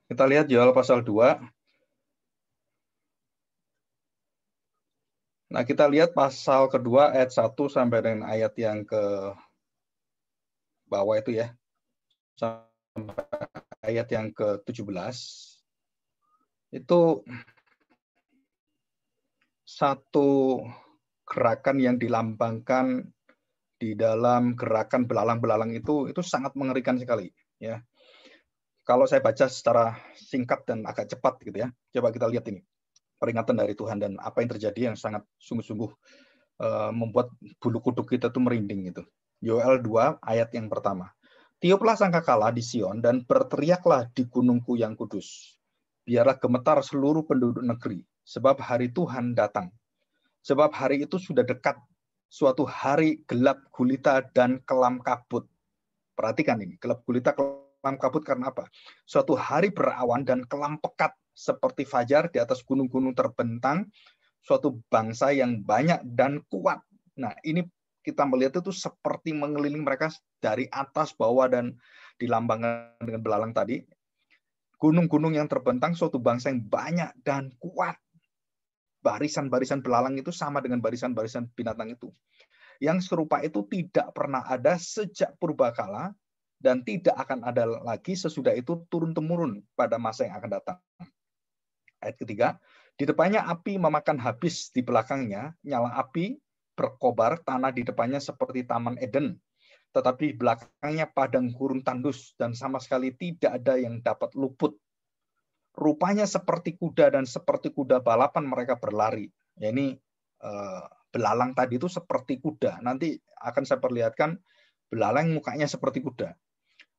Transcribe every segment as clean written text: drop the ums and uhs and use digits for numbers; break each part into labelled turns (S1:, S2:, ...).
S1: Kita lihat Yoel pasal 2. Nah, kita lihat pasal kedua ayat 1 sampai dengan ayat yang ke bawah itu ya. Sampai ayat yang ke-17. Itu satu gerakan yang dilambangkan di dalam gerakan belalang-belalang itu sangat mengerikan sekali ya. Kalau saya baca secara singkat dan agak cepat gitu ya. Coba kita lihat ini. Peringatan dari Tuhan dan apa yang terjadi yang sangat sungguh-sungguh membuat bulu kuduk kita tuh merinding gitu. Yoel 2 ayat yang pertama. Tiuplah sangkakala di Sion dan berteriaklah di gunungku yang kudus. Biarlah gemetar seluruh penduduk negeri, sebab hari Tuhan datang. Sebab hari itu sudah dekat, suatu hari gelap gulita dan kelam kabut. Perhatikan ini, gelap gulita, kelam kabut karena apa? Suatu hari berawan dan kelam pekat, seperti fajar di atas gunung-gunung terbentang, suatu bangsa yang banyak dan kuat. Nah, ini kita melihat itu seperti mengelilingi mereka dari atas, bawah, dan dilambangkan dengan belalang tadi. Gunung-gunung yang terbentang, suatu bangsa yang banyak dan kuat. Barisan-barisan belalang itu sama dengan barisan-barisan binatang itu. Yang serupa itu tidak pernah ada sejak purbakala dan tidak akan ada lagi sesudah itu turun-temurun pada masa yang akan datang. Ayat ketiga, di depannya api memakan habis, di belakangnya nyala api berkobar, tanah di depannya seperti Taman Eden. Tetapi belakangnya padang gurun tandus dan sama sekali tidak ada yang dapat luput. Rupanya seperti kuda dan seperti kuda balapan mereka berlari. Ya, ini belalang tadi itu seperti kuda. Nanti akan saya perlihatkan belalang mukanya seperti kuda.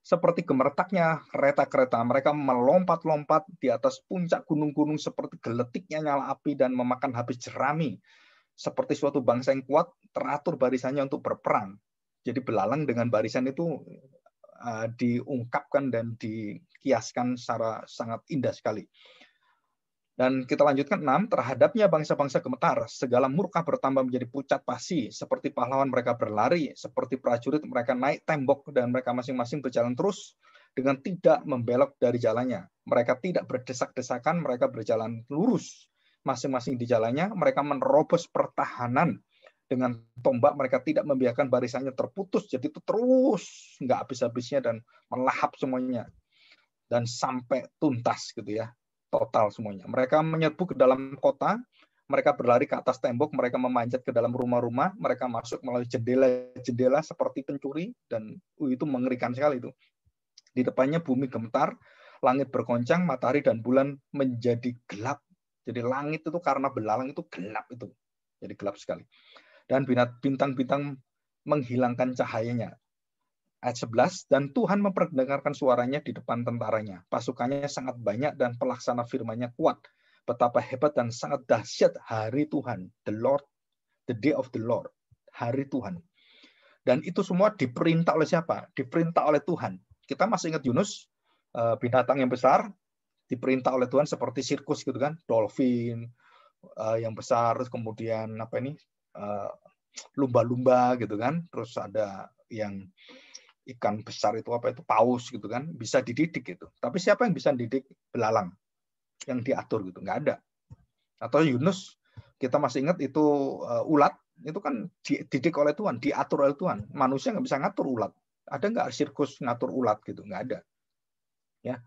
S1: Seperti gemertaknya kereta-kereta, mereka melompat-lompat di atas puncak gunung-gunung seperti geletiknya nyala api dan memakan habis jerami. Seperti suatu bangsa yang kuat, teratur barisannya untuk berperang. Jadi belalang dengan barisan itu diungkapkan dan dikiaskan secara sangat indah sekali. Dan kita lanjutkan 6, terhadapnya bangsa-bangsa gemetar, segala murka bertambah menjadi pucat pasi, seperti pahlawan mereka berlari, seperti prajurit mereka naik tembok, dan mereka masing-masing berjalan terus dengan tidak membelok dari jalannya. Mereka tidak berdesak-desakan, mereka berjalan lurus masing-masing di jalannya, mereka menerobos pertahanan dengan tombak, mereka tidak membiarkan barisannya terputus, jadi itu terus nggak habis-habisnya dan melahap semuanya dan sampai tuntas gitu ya, total semuanya. Mereka menyerbu ke dalam kota, mereka berlari ke atas tembok, mereka memanjat ke dalam rumah-rumah, mereka masuk melalui jendela-jendela seperti pencuri, dan itu mengerikan sekali itu. Di depannya bumi gemetar, langit bergoncang, matahari dan bulan menjadi gelap. Jadi langit itu karena belalang itu gelap itu. Jadi gelap sekali. Dan bintang-bintang menghilangkan cahayanya. Ayat 11, dan Tuhan memperdengarkan suaranya di depan tentaranya. Pasukannya sangat banyak dan pelaksana firman-Nya kuat. Betapa hebat dan sangat dahsyat hari Tuhan. The Lord, the day of the Lord. Hari Tuhan. Dan itu semua diperintah oleh siapa? Diperintah oleh Tuhan. Kita masih ingat Yunus, binatang yang besar, diperintah oleh Tuhan seperti sirkus gitu kan, dolphin yang besar, terus kemudian apa ini, lumba-lumba gitu kan, terus ada yang ikan besar itu apa itu, paus gitu kan, bisa dididik gitu. Tapi siapa yang bisa dididik? Belalang yang diatur gitu, nggak ada. Atau Yunus, kita masih ingat itu ulat, itu kan dididik oleh Tuhan, diatur oleh Tuhan. Manusia nggak bisa ngatur ulat. Ada nggak sirkus ngatur ulat gitu? Nggak ada. Ya,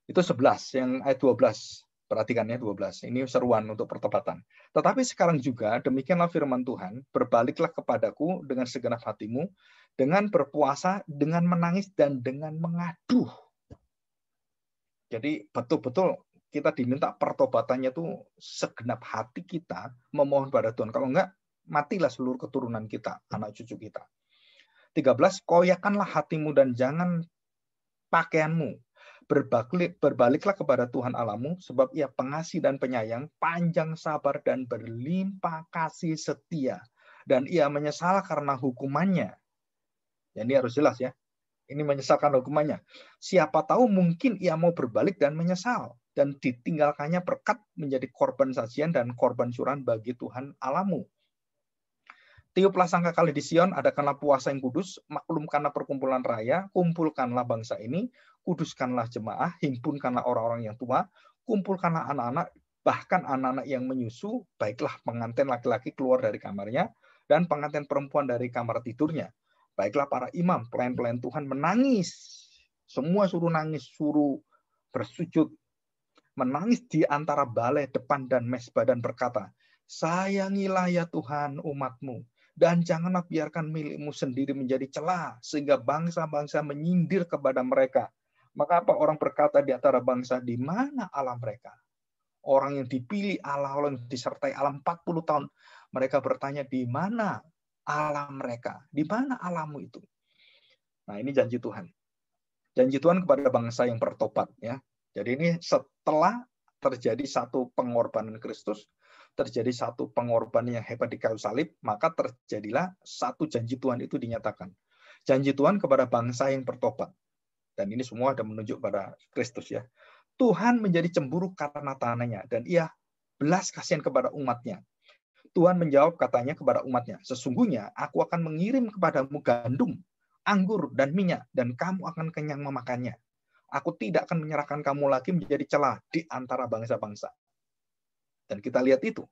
S1: itu 11, yang ayat 12. Perhatikannya 12. Ini seruan untuk pertobatan. Tetapi sekarang juga demikianlah firman Tuhan, berbaliklah kepadaku dengan segenap hatimu, dengan berpuasa, dengan menangis, dan dengan mengaduh. Jadi betul-betul kita diminta pertobatannya tuh segenap hati kita memohon pada Tuhan. Kalau enggak, matilah seluruh keturunan kita, anak cucu kita. 13, koyakanlah hatimu dan jangan pakaianmu. Berbaliklah kepada Tuhan Allahmu, sebab Ia pengasih dan penyayang, panjang sabar dan berlimpah kasih setia. Dan Ia menyesal karena hukumannya. Ini harus jelas ya. Ini menyesalkan hukumannya. Siapa tahu mungkin Ia mau berbalik dan menyesal. Dan ditinggalkannya berkat menjadi korban sajian dan korban curahan bagi Tuhan Allahmu. Tiuplah sangkakala di Sion, adakanlah puasa yang kudus, maklumkanlah perkumpulan raya, kumpulkanlah bangsa ini, kuduskanlah jemaah, himpunkanlah orang-orang yang tua, kumpulkanlah anak-anak, bahkan anak-anak yang menyusu, baiklah pengantin laki-laki keluar dari kamarnya, dan pengantin perempuan dari kamar tidurnya. Baiklah para imam, pelayan-pelayan Tuhan menangis. Semua suruh nangis, suruh bersujud, menangis di antara balai depan dan mezbah dan berkata, sayangilah ya Tuhan umat-Mu, dan janganlah biarkan milik-Mu sendiri menjadi celah, sehingga bangsa-bangsa menyindir kepada mereka. Maka apa orang berkata di antara bangsa, di mana Allah mereka? Orang yang dipilih Allah, yang disertai Allah 40 tahun. Mereka bertanya, di mana Allah mereka? Di mana Allahmu itu? Nah, ini janji Tuhan. Janji Tuhan kepada bangsa yang bertobat. Ya. Jadi ini setelah terjadi satu pengorbanan Kristus, terjadi satu pengorbanan yang hebat di kayu salib, maka terjadilah satu janji Tuhan itu dinyatakan. Janji Tuhan kepada bangsa yang bertobat. Dan ini semua ada menunjuk pada Kristus ya. Tuhan menjadi cemburu karena tanahnya, dan ia belas kasihan kepada umatnya. Tuhan menjawab katanya kepada umatnya, sesungguhnya aku akan mengirim kepadamu gandum, anggur, dan minyak, dan kamu akan kenyang memakannya. Aku tidak akan menyerahkan kamu lagi menjadi celah di antara bangsa-bangsa. Dan kita lihat itu.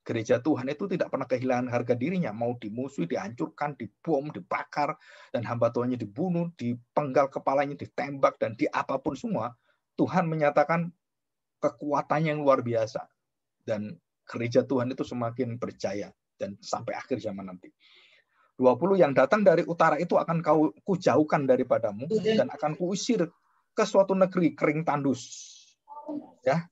S1: Gereja Tuhan itu tidak pernah kehilangan harga dirinya. Mau dimusuhi, dihancurkan, dibom, dibakar, dan hamba Tuhannya dibunuh, dipenggal kepalanya, ditembak, dan di apapun semua. Tuhan menyatakan kekuatannya yang luar biasa. Dan gereja Tuhan itu semakin berjaya. Dan sampai akhir zaman nanti. 20 yang datang dari utara itu akan kujauhkan daripadamu, dan akan kuusir ke suatu negeri kering tandus. Ya,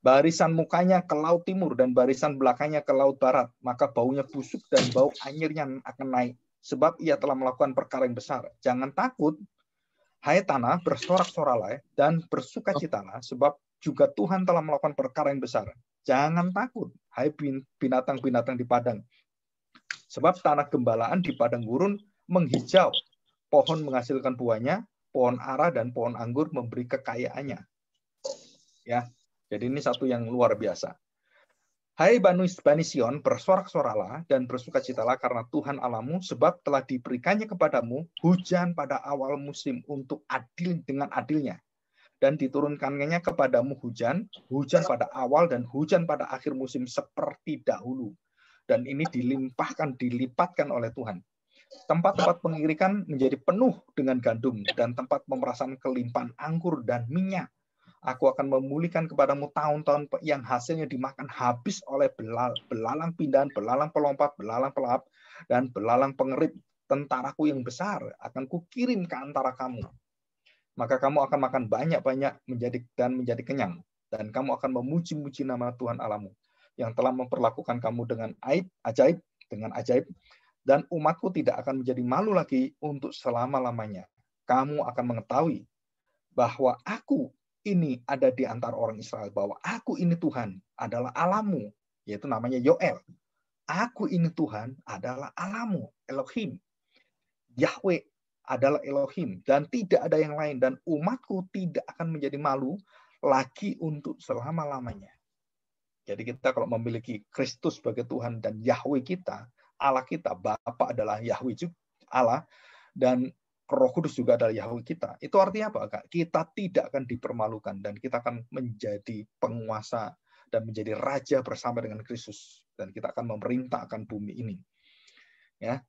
S1: barisan mukanya ke laut timur dan barisan belakangnya ke laut barat, maka baunya busuk dan bau anyirnya akan naik, sebab ia telah melakukan perkara yang besar. Jangan takut, hai tanah, bersorak-soralah dan bersukacitalah, sebab juga Tuhan telah melakukan perkara yang besar. Jangan takut, hai binatang-binatang di padang, sebab tanah gembalaan di padang gurun menghijau, pohon menghasilkan buahnya, pohon ara dan pohon anggur memberi kekayaannya. Ya. Jadi ini satu yang luar biasa. Hai Bani Sion, bersorak-soralah dan bersukacitalah karena Tuhan Allahmu, sebab telah diberikannya kepadamu hujan pada awal musim untuk adil dengan adilnya. Dan diturunkannya kepadamu hujan pada awal dan hujan pada akhir musim seperti dahulu. Dan ini dilipatkan oleh Tuhan. Tempat-tempat pengirikan menjadi penuh dengan gandum, dan tempat pemerasan kelimpahan anggur dan minyak. Aku akan memulihkan kepadamu tahun-tahun yang hasilnya dimakan habis oleh belalang pindahan, belalang pelompat, belalang pelahap, dan belalang pengerit. Tentaraku yang besar akan kukirim ke antara kamu. Maka kamu akan makan banyak-banyak menjadi kenyang. Dan kamu akan memuji-muji nama Tuhan Allahmu, yang telah memperlakukan kamu dengan ajaib, dan umatku tidak akan menjadi malu lagi untuk selama-lamanya. Kamu akan mengetahui bahwa aku ini ada di antara orang Israel, bahwa aku ini Tuhan adalah Allahmu, yaitu namanya Yoel. Aku ini Tuhan adalah Allahmu, Elohim. Yahweh adalah Elohim, dan tidak ada yang lain, dan umatku tidak akan menjadi malu lagi untuk selama-lamanya. Jadi kita kalau memiliki Kristus sebagai Tuhan dan Yahweh kita, Allah kita, Bapa adalah Yahweh juga Allah, dan Roh Kudus juga adalah Yahweh kita. Itu artinya apa, Kak? Kita tidak akan dipermalukan dan kita akan menjadi penguasa dan menjadi raja bersama dengan Kristus, dan kita akan memerintah akan bumi ini. Ya.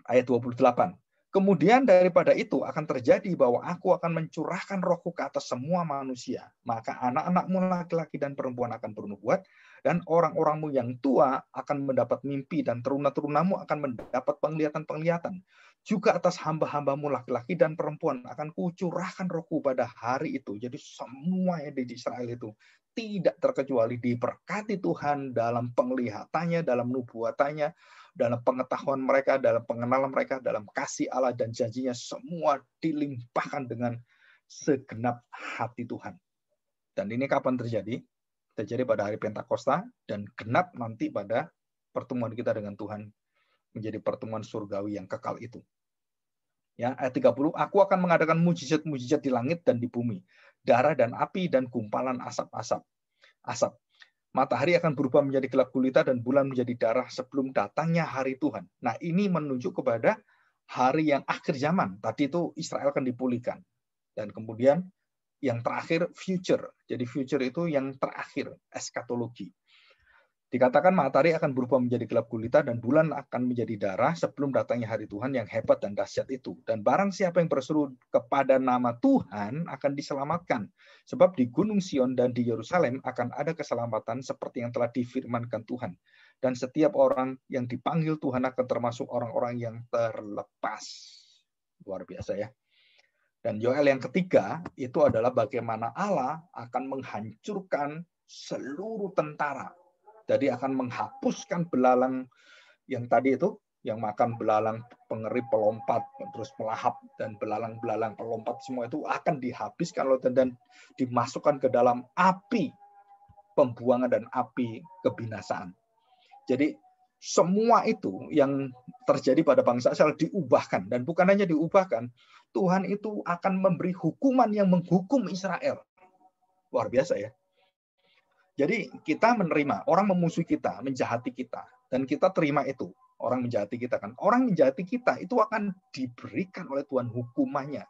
S1: Ayat 28. Kemudian daripada itu akan terjadi bahwa aku akan mencurahkan rohku ke atas semua manusia. Maka anak-anakmu laki-laki dan perempuan akan bernubuat, dan orang-orangmu yang tua akan mendapat mimpi, dan teruna-terunamu akan mendapat penglihatan-penglihatan. Juga atas hamba-hambamu laki-laki dan perempuan akan kucurahkan rohku pada hari itu. Jadi semua yang di Israel itu tidak terkecuali diberkati Tuhan dalam penglihatannya, dalam nubuatannya, dalam pengetahuan mereka, dalam pengenalan mereka, dalam kasih Allah dan janjinya, semua dilimpahkan dengan segenap hati Tuhan. Dan ini kapan terjadi? Terjadi pada hari Pentakosta, dan genap nanti pada pertemuan kita dengan Tuhan, menjadi pertemuan surgawi yang kekal itu. Ya, ayat 30, aku akan mengadakan mujizat-mujizat di langit dan di bumi, darah dan api dan gumpalan asap. Matahari akan berubah menjadi gelap gulita dan bulan menjadi darah sebelum datangnya hari Tuhan. Nah, ini menunjuk kepada hari yang akhir zaman. Tadi itu Israel akan dipulihkan. Dan kemudian yang terakhir future. Jadi future itu yang terakhir, eskatologi. Dikatakan matahari akan berubah menjadi gelap gulita dan bulan akan menjadi darah sebelum datangnya hari Tuhan yang hebat dan dahsyat itu. Dan barang siapa yang berseru kepada nama Tuhan akan diselamatkan. Sebab di Gunung Sion dan di Yerusalem akan ada keselamatan seperti yang telah difirmankan Tuhan. Dan setiap orang yang dipanggil Tuhan akan termasuk orang-orang yang terlepas. Luar biasa ya. Dan Yoel yang ketiga itu adalah bagaimana Allah akan menghancurkan seluruh tentara. Jadi akan menghapuskan belalang yang tadi itu, yang makan belalang pengerip pelompat, terus melahap, dan belalang-belalang pelompat semua itu akan dihabiskan dan dimasukkan ke dalam api pembuangan dan api kebinasaan. Jadi semua itu yang terjadi pada bangsa Israel diubahkan. Dan bukan hanya diubahkan, Tuhan itu akan memberi hukuman yang menghukum Israel. Luar biasa ya. Jadi kita menerima orang memusuhi kita, menjahati kita, dan kita terima itu. Orang menjahati kita kan. Orang menjahati kita itu akan diberikan oleh Tuhan hukumannya.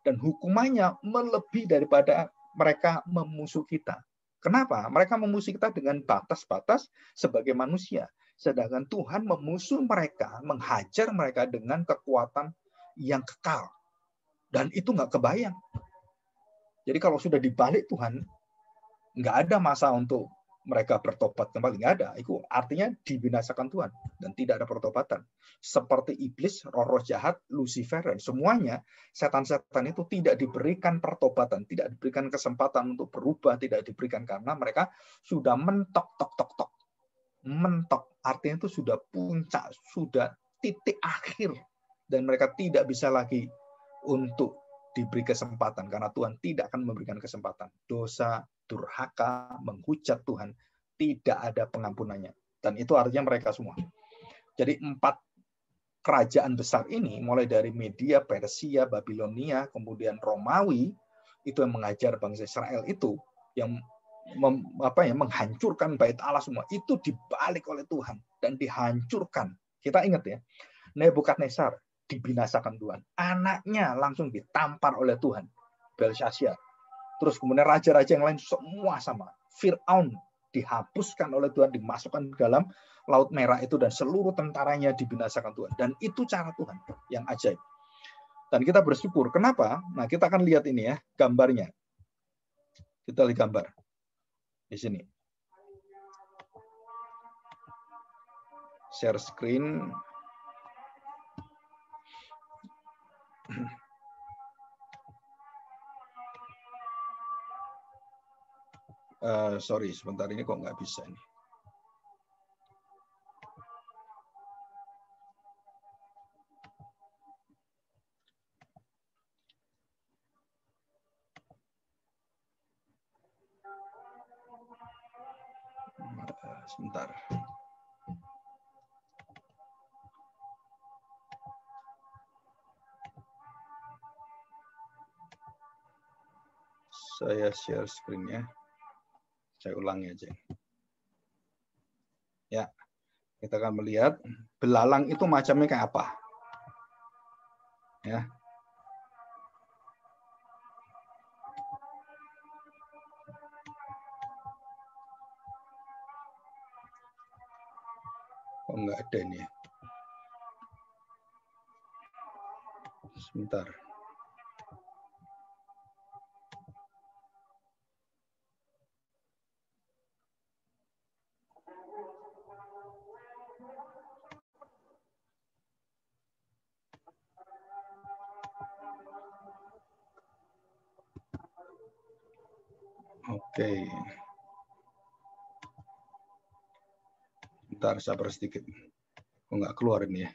S1: Dan hukumannya melebihi daripada mereka memusuhi kita. Kenapa? Mereka memusuhi kita dengan batas-batas sebagai manusia. Sedangkan Tuhan memusuhi mereka, menghajar mereka dengan kekuatan yang kekal. Dan itu nggak kebayang. Jadi kalau sudah dibalik Tuhan, nggak ada masa untuk mereka bertobat kembali, nggak ada. Itu artinya dibinasakan Tuhan dan tidak ada pertobatan. Seperti iblis, roh-roh jahat, Lucifer, dan semuanya setan-setan itu tidak diberikan pertobatan, tidak diberikan kesempatan untuk berubah, tidak diberikan karena mereka sudah mentok. Mentok artinya itu sudah puncak, sudah titik akhir, dan mereka tidak bisa lagi untuk diberi kesempatan karena Tuhan tidak akan memberikan kesempatan. Dosa, durhaka, menghujat Tuhan, tidak ada pengampunannya. Dan itu artinya mereka semua. Jadi 4 kerajaan besar ini, mulai dari Media, Persia, Babilonia, kemudian Romawi, itu yang mengajar bangsa Israel itu, yang menghancurkan bait Allah semua, itu dibalik oleh Tuhan dan dihancurkan. Kita ingat ya, Nebukadnezar dibinasakan Tuhan. Anaknya langsung ditampar oleh Tuhan. Belshazzar. Terus kemudian raja-raja yang lain semua sama. Fir'aun dihapuskan oleh Tuhan, dimasukkan ke dalam Laut Merah itu, dan seluruh tentaranya dibinasakan Tuhan. Dan itu cara Tuhan yang ajaib. Dan kita bersyukur. Kenapa? Nah, kita akan lihat ini ya, gambarnya. Kita lihat gambar. Di sini. Share screen. Sorry, sebentar ini kok nggak bisa nih. Sebentar. Saya share screen-nya. Saya ulangi aja. Ya, kita akan melihat belalang itu macamnya kayak apa. Ya. Oh, enggak ada ini. Sebentar. Oke. Bentar, sabar sedikit. Oh, nggak keluar ini ya.